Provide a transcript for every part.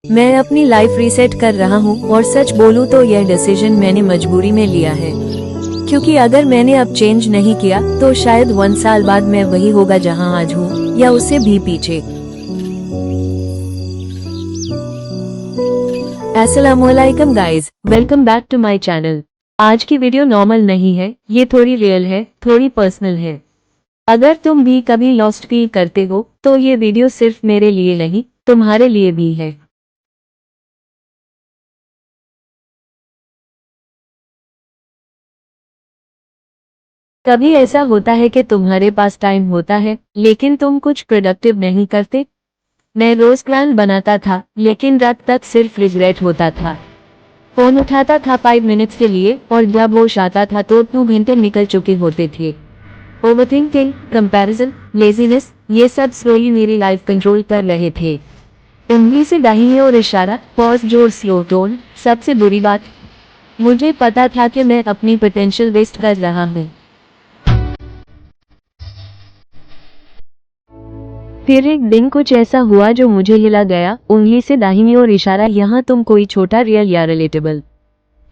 मैं अपनी life reset कर रहा हूँ और सच बोलूँ तो यह डिसीजन मैंने मजबूरी में लिया है, क्योंकि अगर मैंने अब चेंज नहीं किया तो शायद 1 साल बाद मैं वही होगा जहाँ आज हूँ या उससे भी पीछे। अस्सलामुअलैकुम guys, welcome back to my channel. आज की वीडियो नॉर्मल नहीं है, ये थोड़ी रियल है, थोड़ी पर्सनल है। अगर तुम भी कभी लॉस्ट फील करते हो तो ये वीडियो सिर्फ मेरे लिए नहीं, तुम्हारे लिए भी है। कभी ऐसा होता है कि तुम्हारे पास टाइम होता है लेकिन तुम कुछ प्रोडक्टिव नहीं करते। मैं रोज प्लान बनाता था लेकिन रात तक सिर्फ रिग्रेट होता था। फोन उठाता था 5 मिनट्स के लिए और जब होश आता था तो 2 घंटे निकल चुके होते थे। ओवरथिंकिंग, कंपैरिजन, लेजीनेस, ये सब स्लोली मेरी लाइफ कंट्रोल कर रहे थे। उंगली से दाहिनी ओर इशारा, पॉज, जोर, स्लो टोन। सबसे बुरी बात, मुझे पता था कि मैं अपनी पोटेंशियल वेस्ट कर रहा हूँ। फिर एक दिन कुछ ऐसा हुआ जो मुझे हिला गया। उंगली से दाहिनी ओर इशारा, यहाँ तुम कोई छोटा रियल या रिलेटेबल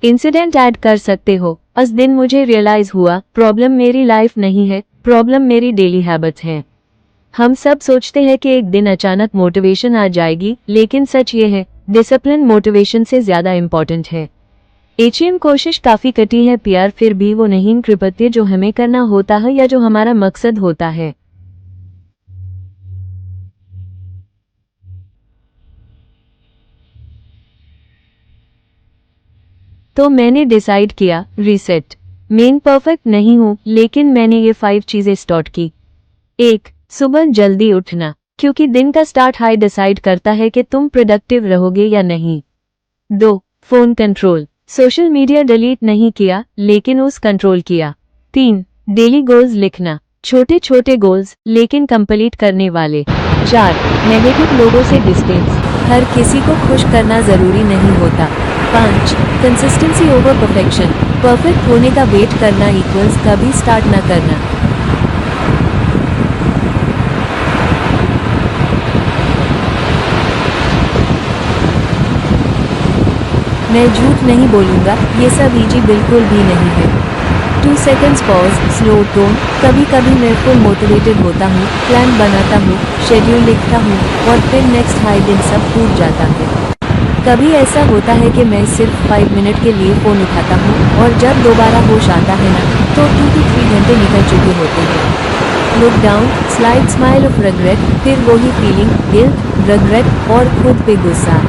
इंसिडेंट ऐड कर सकते हो। उस दिन मुझे रियलाइज हुआ, प्रॉब्लम मेरी लाइफ नहीं है, प्रॉब्लम मेरी डेली हैबिट्स हैं। हम सब सोचते हैं कि एक दिन अचानक मोटिवेशन आ जाएगी, लेकिन सच ये है, डिसिप्लिन मोटिवेशन से ज्यादा इम्पोर्टेंट है। एचएम कोशिश काफी कटी है प्यार, फिर भी वो नहीं कृपत्य जो हमें करना होता है या जो हमारा मकसद होता है। तो मैंने डिसाइड किया, रीसेट। मैं परफेक्ट नहीं हूँ लेकिन मैंने ये 5 चीजें स्टार्ट की। 1. सुबह जल्दी उठना, क्योंकि दिन का स्टार्ट हाई डिसाइड करता है कि तुम प्रोडक्टिव रहोगे या नहीं। 2. Phone control, social media delete नहीं किया लेकिन उस कंट्रोल किया। 3. डेली गोल्स लिखना, छोटे छोटे गोल्स लेकिन कंप्लीट करने वाले। 4. नेगेटिव लोगों से डिस्टेंस, हर किसी को खुश करना जरूरी नहीं होता। 5. कंसिस्टेंसी ओवर परफेक्शन, परफेक्ट होने का वेट करना इक्वल्स कभी स्टार्ट ना करना। मैं झूठ नहीं बोलूँगा, ये सब इजी बिल्कुल भी नहीं है। 2 सेकंड्स पॉज, स्लो टोन। कभी कभी मैं फुल मोटिवेटेड होता हूँ, प्लान बनाता हूँ, शेड्यूल लिखता हूँ और फिर नेक्स्ट हाई दिन सब टूट जाता है। कभी ऐसा होता है कि मैं सिर्फ 5 मिनट के लिए फ़ोन उठाता हूँ और जब दोबारा होश आता है ना, तो 2 से 3 घंटे निकल चुके होते हैं। Look down, slide smile of regret, फिर वही फीलिंग, गिल्ट, रिग्रेट और खुद पे गुस्सा।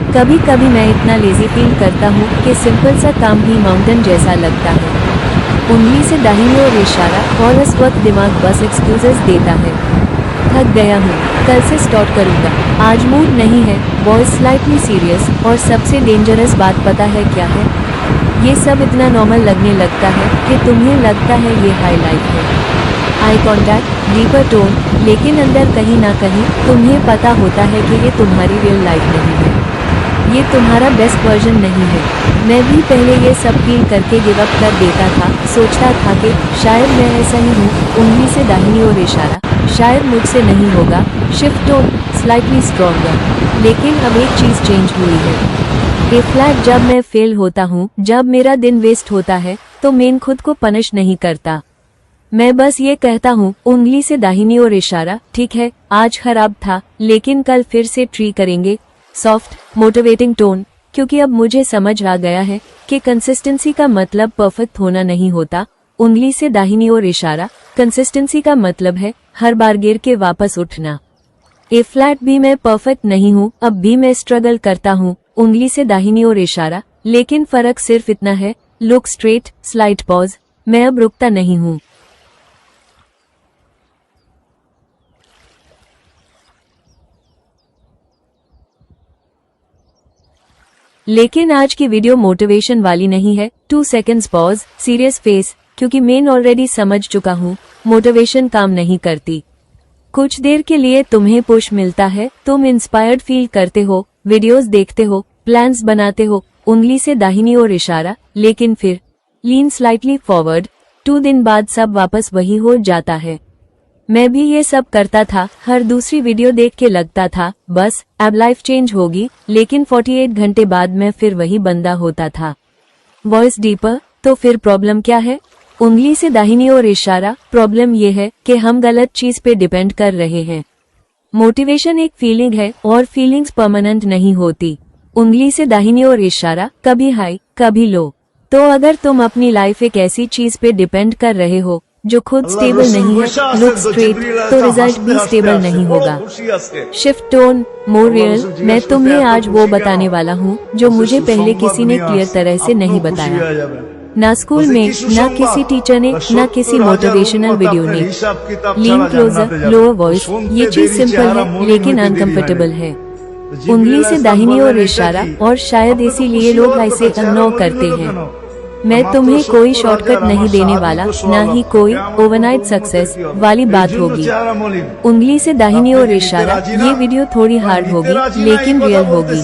कभी कभी मैं इतना लेजी फील करता हूँ कि सिंपल सा काम भी माउंटेन जैसा लगता है। उंगली से दाहिनी ओर इशारा और इस वक्त दिमाग बस एक्सक्यूजेस देता है। थक गया हूँ, कल से स्टार्ट करूँगा, आज मूड नहीं है, वॉइस स्लाइटली सीरियस। और सबसे डेंजरस बात पता है क्या है? ये सब इतना नॉर्मल लगने लगता है कि तुम्हें लगता है ये हाईलाइट है। आई कॉन्टैक्ट, डीपर टोन, लेकिन अंदर कहीं ना कहीं तुम्हें पता होता है कि ये तुम्हारी रियल लाइफ नहीं है, ये तुम्हारा बेस्ट वर्जन नहीं है। मैं भी पहले ये सब फील करके गिव अप कर देता था, सोचता था कि शायद मैं ऐसा ही हूँ। उंगली से दाहिनी ओर इशारा, शायद मुझसे नहीं होगा, शिफ्ट टोन, स्लाइटली स्ट्रॉन्गर। लेकिन अब एक चीज चेंज हुई है। ए फ्लैट, जब मैं फेल होता हूँ, जब मेरा दिन वेस्ट होता है, तो मैं खुद को पनिश नहीं करता। मैं बस ये कहता हूँ, उंगली से दाहिनी ओर इशारा, ठीक है आज खराब था लेकिन कल फिर से ट्री करेंगे। सॉफ्ट मोटिवेटिंग टोन, क्योंकि अब मुझे समझ आ गया है कि कंसिस्टेंसी का मतलब परफेक्ट होना नहीं होता। उंगली से दाहिनी ओर इशारा, कंसिस्टेंसी का मतलब है हर बार गिर के वापस उठना। ए फ्लैट भी, मैं परफेक्ट नहीं हूँ, अब भी मैं स्ट्रगल करता हूँ। उंगली से दाहिनी ओर इशारा, लेकिन फर्क सिर्फ इतना है, लुक स्ट्रेट, स्लाइट पॉज, मैं अब रुकता नहीं हूँ। लेकिन आज की वीडियो मोटिवेशन वाली नहीं है। 2 सेकंड्स पॉज, सीरियस फेस, क्योंकि मैं ऑलरेडी समझ चुका हूँ मोटिवेशन काम नहीं करती। कुछ देर के लिए तुम्हें पुश मिलता है, तुम इंस्पायर्ड फील करते हो, वीडियोस देखते हो, प्लान्स बनाते हो, उंगली से दाहिनी ओर इशारा, लेकिन फिर लीन स्लाइटली फॉरवर्ड। 2 दिन बाद सब वापस वही हो जाता है। मैं भी ये सब करता था, हर दूसरी वीडियो देख के लगता था बस अब लाइफ चेंज होगी, लेकिन 48 घंटे बाद मैं फिर वही बंदा होता था। वॉइस डीपर, तो फिर प्रॉब्लम क्या है? उंगली से दाहिनी ओर इशारा, प्रॉब्लम ये है कि हम गलत चीज पे डिपेंड कर रहे हैं। मोटिवेशन एक फीलिंग है और फीलिंग्स परमानेंट नहीं होती। उंगली से दाहिनी ओर इशारा, कभी हाई कभी लो। तो अगर तुम अपनी लाइफ एक ऐसी चीज पे डिपेंड कर रहे हो जो खुद स्टेबल नहीं है, लुक स्ट्रेट, तो रिजल्ट भी स्टेबल नहीं होगा। शिफ्ट टोन, मोर रियल, मैं तुम्हें आज वो बताने वाला हूँ जो मुझे पहले किसी ने क्लियर तरह से नहीं बताया। ना स्कूल में, ना किसी टीचर ने, ना किसी मोटिवेशनल वीडियो ने। लीन क्लोजर, लोअर वॉइस, ये चीज सिंपल है लेकिन अनकंफर्टेबल है। उंगली से दाहिनी ओर इशारा, और शायद इसीलिए लोग इसे इग्नोर करते हैं। मैं तुम्हें कोई शॉर्टकट नहीं देने वाला, ना ही कोई ओवरनाइट सक्सेस वाली बात होगी। उंगली से दाहिनी ओर इशारा, ये वीडियो थोड़ी हार्ड होगी लेकिन रियल होगी।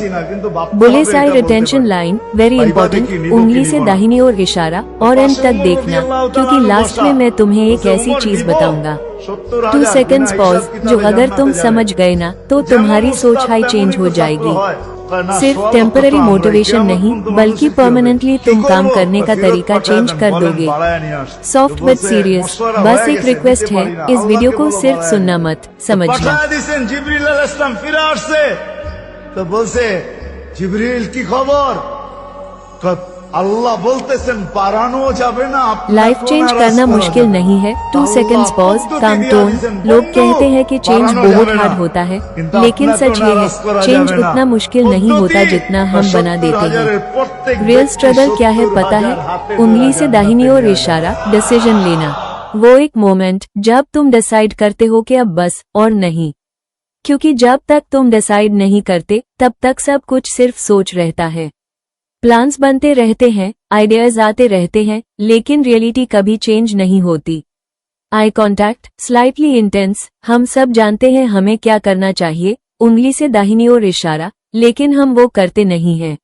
बुलेट्स आई रिटेंशन लाइन, वेरी इंपॉर्टेंट। उंगली से दाहिनी ओर इशारा और एंड तक देखना, क्योंकि लास्ट में मैं तुम्हें एक ऐसी चीज बताऊंगा 2 सेकंड्स पॉज, जो अगर तुम समझ गए ना तो तुम्हारी सोच हाई चेंज हो जाएगी। सिर्फ टेम्पररी मोटिवेशन नहीं बल्कि परमानेंटली तुम काम करने का तरीका चेंज कर दोगे। सॉफ्ट बट सीरियस, बस एक रिक्वेस्ट है, इस वीडियो को सिर्फ सुनना मत, समझना। तो बोलसे जिब्रील की खबर, अल्लाह बोलतेছেন पारानो जाबे ना। लाइफ चेंज करना मुश्किल नहीं है। 2 सेकंड्स पॉज, काम टोन। लोग कहते हैं कि चेंज बहुत हार्ड होता है, लेकिन सच ये है चेंज उतना मुश्किल नहीं होता जितना हम बना देते हैं। रियल स्ट्रगल क्या है पता है? उंगली से दाहिनी ओर इशारा, डिसीजन लेना। वो एक मोमेंट जब तुम डिसाइड करते हो कि अब बस और नहीं, क्योंकि जब तक तुम डिसाइड नहीं करते तब तक सब कुछ सिर्फ सोच रहता है। प्लान्स बनते रहते हैं, आइडियाज आते रहते हैं, लेकिन रियलिटी कभी चेंज नहीं होती। आई कांटेक्ट, स्लाइटली इंटेंस, हम सब जानते हैं हमें क्या करना चाहिए, उंगली से दाहिनी ओर इशारा, लेकिन हम वो करते नहीं हैं।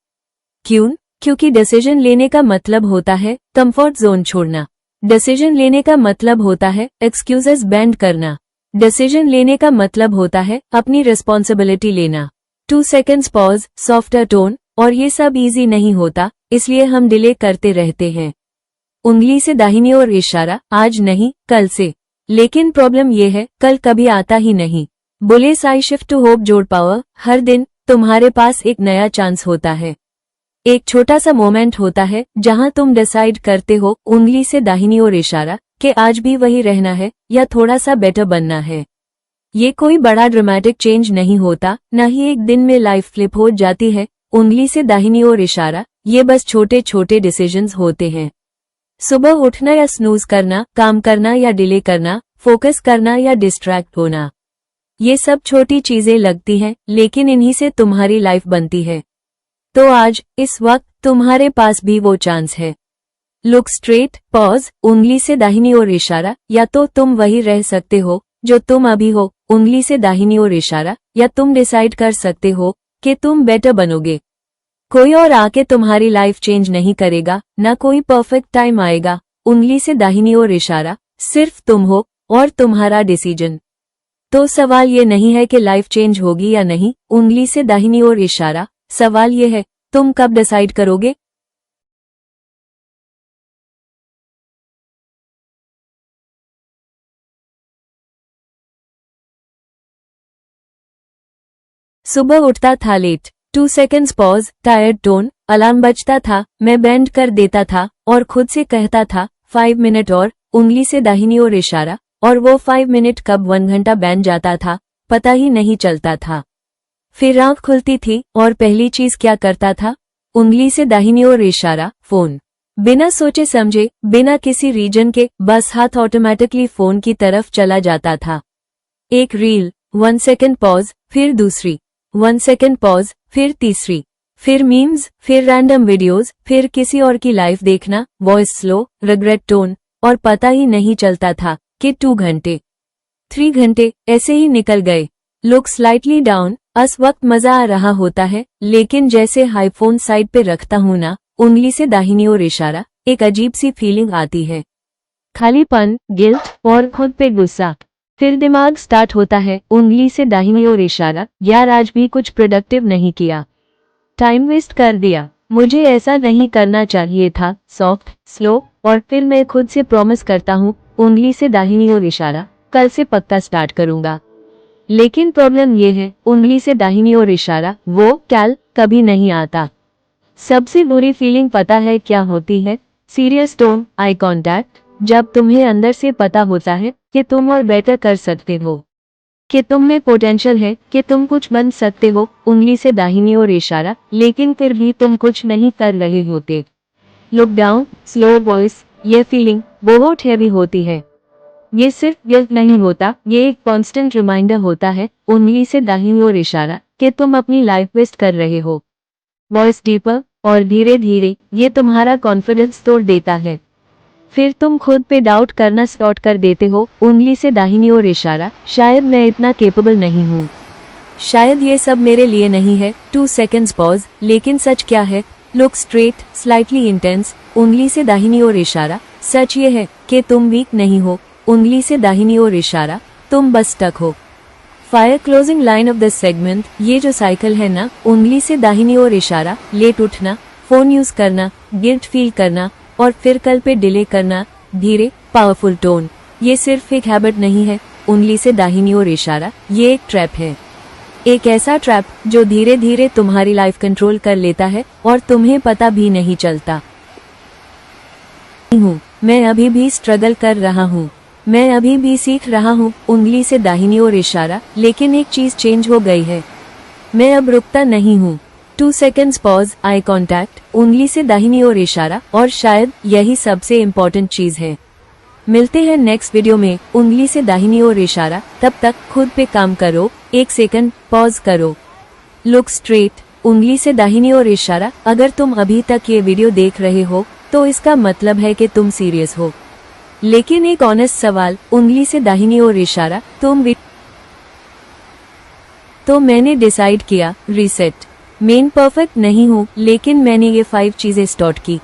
क्यों? क्योंकि डिसीजन लेने का मतलब होता है कंफर्ट जोन छोड़ना। डिसीजन लेने का मतलब होता है एक्सक्यूजेस बैंड करना। डिसीजन लेने का मतलब होता है अपनी रिस्पॉन्सिबिलिटी लेना। 2 सेकंड्स पॉज, सॉफ्टर टोन, और ये सब इजी नहीं होता, इसलिए हम डिले करते रहते हैं। उंगली से दाहिनी ओर इशारा, आज नहीं कल से। लेकिन प्रॉब्लम ये है कल कभी आता ही नहीं। Bullets I shift to hope जोड़ पावर, हर दिन तुम्हारे पास एक नया चांस होता है। एक छोटा सा मोमेंट होता है जहां तुम डिसाइड करते हो उंगली से दाहिनी ओर इशारा कि आज भी वही रहना है या थोड़ा सा बेटर बनना है। ये कोई बड़ा ड्रामेटिक चेंज नहीं होता, न ही एक दिन में लाइफ फ्लिप हो जाती है। उंगली से दाहिनी ओर इशारा, ये बस छोटे छोटे डिसीजंस होते हैं। सुबह उठना या स्नूज करना, काम करना या डिले करना, फोकस करना या डिस्ट्रैक्ट होना, ये सब छोटी चीजें लगती हैं, लेकिन इन्हीं से तुम्हारी लाइफ बनती है। तो आज इस वक्त तुम्हारे पास भी वो चांस है। लुक स्ट्रेट, पॉज, उंगली से दाहिनी ओर इशारा, या तो तुम वही रह सकते हो जो तुम अभी हो, उंगली से दाहिनी ओर इशारा, या तुम डिसाइड कर सकते हो कि तुम बेटर बनोगे। कोई और आके तुम्हारी लाइफ चेंज नहीं करेगा, ना कोई परफेक्ट टाइम आएगा। उंगली से दाहिनी ओर इशारा, सिर्फ तुम हो और तुम्हारा डिसीजन। तो सवाल ये नहीं है कि लाइफ चेंज होगी या नहीं, उंगली से दाहिनी ओर इशारा, सवाल ये है तुम कब डिसाइड करोगे। सुबह उठता था late, 2 seconds pause, tired tone, alarm बजता था, मैं बैंड कर देता था और खुद से कहता था 5 मिनट और, उंगली से दाहिनी ओर इशारा, और वो 5 मिनट कब 1 घंटा बैंड जाता था पता ही नहीं चलता था। फिर आंख खुलती थी और पहली चीज क्या करता था, उंगली से दाहिनी ओर इशारा, फोन। बिना सोचे समझे, बिना किसी रीजन के, बस हाथ ऑटोमेटिकली फोन की तरफ चला जाता था। एक रील, 1 सेकंड पॉज, फिर दूसरी, 1 सेकंड पॉज, फिर तीसरी, फिर मीम्स, फिर रैंडम वीडियोस, फिर किसी और की लाइफ देखना, वॉइस स्लो, रिग्रेट टोन, और पता ही नहीं चलता था कि 2 घंटे 3 घंटे ऐसे ही निकल गए। लुक स्लाइटली डाउन, इस वक्त मजा आ रहा होता है, लेकिन जैसे हाईफोन साइड पे रखता हूं ना, उंगली से दाहिनी ओर इशारा, एक अजीब सी फीलिंग आती है, खालीपन, गिल्ट और खुद पे गुस्सा। फिर दिमाग स्टार्ट होता है उंगली से दाहिनी ओर इशारा, यार आज भी कुछ प्रोडक्टिव नहीं किया, टाइम वेस्ट कर दिया, मुझे ऐसा नहीं करना चाहिए था। सॉफ्ट, स्लो, और फिर मैं खुद से प्रॉमिस करता हूँ उंगली से दाहिनी ओर इशारा, कल से पक्का स्टार्ट करूंगा। लेकिन प्रॉब्लम ये है उंगली से दाहिनी ओर इशारा वो कैल कभी नहीं आता। सबसे बुरी फीलिंग पता है क्या होती है? सीरियस टोन, आई कांटेक्ट, जब तुम्हें अंदर से पता होता है कि तुम और बेटर कर सकते हो, कि तुम में पोटेंशियल है, कि तुम कुछ बन सकते हो, उंगली से दाहिनी ओर इशारा, लेकिन फिर भी तुम कुछ नहीं कर रहे होते। लुक डाउन, स्लो वॉइस, ये फीलिंग बहुत हैवी होती है। ये सिर्फ गिल्ट नहीं होता, ये एक कांस्टेंट रिमाइंडर होता है उंगली से दाहिनी ओर इशारा कि तुम अपनी लाइफ वेस्ट कर रहे हो। वॉइस डीपर और धीरे धीरे ये तुम्हारा कॉन्फिडेंस तोड़ देता है। फिर तुम खुद पे डाउट करना स्टार्ट कर देते हो उंगली से दाहिनी ओर इशारा, शायद मैं इतना कैपेबल नहीं हूँ, शायद ये सब मेरे लिए नहीं है। 2 सेकंड्स पॉज, लेकिन सच क्या है? लुक स्ट्रेट, स्लाइटली इंटेंस, उंगली से दाहिनी ओर इशारा। सच ये है कि तुम वीक नहीं हो, उंगली से दाहिनी ओर इशारा, तुम बस स्टक हो। Fire closing line of this segment, ये जो साइकिल है ना, उंगली से दाहिनी ओर इशारा, लेट उठना, फोन यूज करना, गिल्ट फील करना और फिर कल पे डिले करना, धीरे पावरफुल टोन, ये सिर्फ एक हैबिट नहीं है। उंगली से दाहिनी ओर इशारा ये एक ट्रैप है, एक ऐसा ट्रैप जो धीरे धीरे तुम्हारी लाइफ कंट्रोल कर लेता है और तुम्हें पता भी नहीं चलता। मैं अभी भी स्ट्रगल कर रहा हूँ, मैं अभी भी सीख रहा हूँ उंगली से दाहिनी ओर इशारा, लेकिन एक चीज चेंज हो गई है, मैं अब रुकता नहीं हूँ। 2 सेकंड्स पॉज, आई कांटेक्ट, उंगली से दाहिनी ओर इशारा, और शायद यही सबसे इम्पोर्टेंट चीज है। मिलते हैं नेक्स्ट वीडियो में उंगली से दाहिनी ओर इशारा, तब तक खुद पे काम करो। 1 सेकंड पॉज करो, लुक स्ट्रेट, उंगली से दाहिनी ओर इशारा। अगर तुम अभी तक ये वीडियो देख रहे हो तो इसका मतलब है कि तुम सीरियस हो। लेकिन एक ऑनेस्ट सवाल, उंगली से दाहिनी ओर इशारा, तो मैंने डिसाइड किया रीसेट। मैं परफेक्ट नहीं हूँ, लेकिन मैंने ये 5 चीजें स्टार्ट की।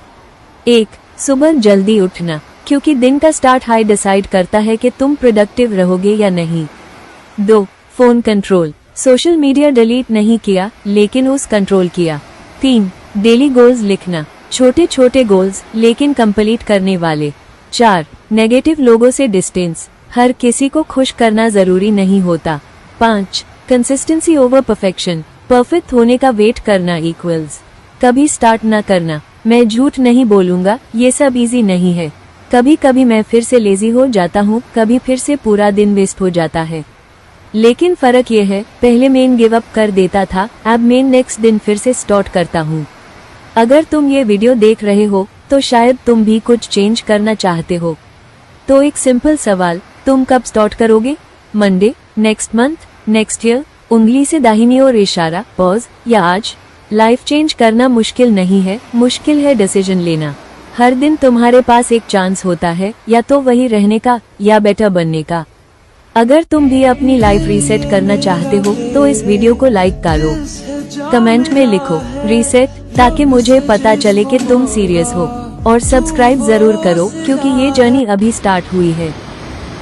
1. सुबह जल्दी उठना, क्योंकि दिन का स्टार्ट हाई डिसाइड करता है कि तुम प्रोडक्टिव रहोगे या नहीं। 2. Phone control, social media delete नहीं किया, लेकिन उस कंट्रोल किया। 3. डेली गोल्स लिखना, छोटे छोटे गोल्स लेकिन कंप्लीट करने वाले। 4. नेगेटिव लोगों से डिस्टेंस, हर किसी को खुश करना जरूरी नहीं होता। 5. कंसिस्टेंसी ओवर परफेक्शन, परफेक्ट होने का वेट करना इक्वल्स कभी स्टार्ट न करना। मैं झूठ नहीं बोलूंगा, ये सब इजी नहीं है। कभी कभी मैं फिर से लेजी हो जाता हूँ, कभी फिर से पूरा दिन वेस्ट हो जाता है, लेकिन फर्क ये है, पहले मैं गिव अप कर देता था, अब मैं नेक्स्ट दिन फिर से स्टार्ट करता हूँ। अगर तुम ये वीडियो देख रहे हो तो शायद तुम भी कुछ चेंज करना चाहते हो। तो एक सिंपल सवाल, तुम कब स्टार्ट करोगे? Monday, next month, next year? उंगली से दाहिनी ओर इशारा, पॉज, या आज? लाइफ चेंज करना मुश्किल नहीं है, मुश्किल है डिसीजन लेना। हर दिन तुम्हारे पास एक चांस होता है, या तो वही रहने का या बेटर बनने का। अगर तुम भी अपनी लाइफ रीसेट करना चाहते हो तो इस वीडियो को लाइक करो, कमेंट में लिखो रीसेट, ताकि मुझे पता चले कि तुम सीरियस हो, और सब्सक्राइब जरूर करो क्योंकि ये जर्नी अभी स्टार्ट हुई है।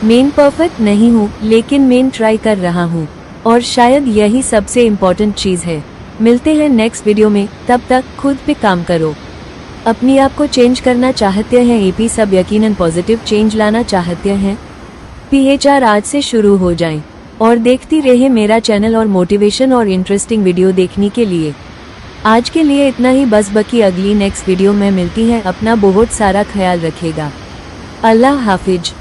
मैं परफेक्ट नहीं हूँ, लेकिन मैं ट्राई कर रहा हूँ, और शायद यही सबसे इम्पोर्टेंट चीज है। मिलते हैं नेक्स्ट वीडियो में, तब तक खुद पे काम करो। अपनी आप को चेंज करना चाहते हैं एपी सब यकीनन पॉजिटिव चेंज लाना चाहते हैं, PHR आज से शुरू हो जाएं, और देखती रहे मेरा चैनल और मोटिवेशन और इंटरेस्टिंग वीडियो देखने के लिए। आज के लिए इतना ही बस, बाकी अगली नेक्स्ट वीडियो में मिलती है। अपना बहुत सारा ख्याल रखेगा। अल्लाह हाफिज।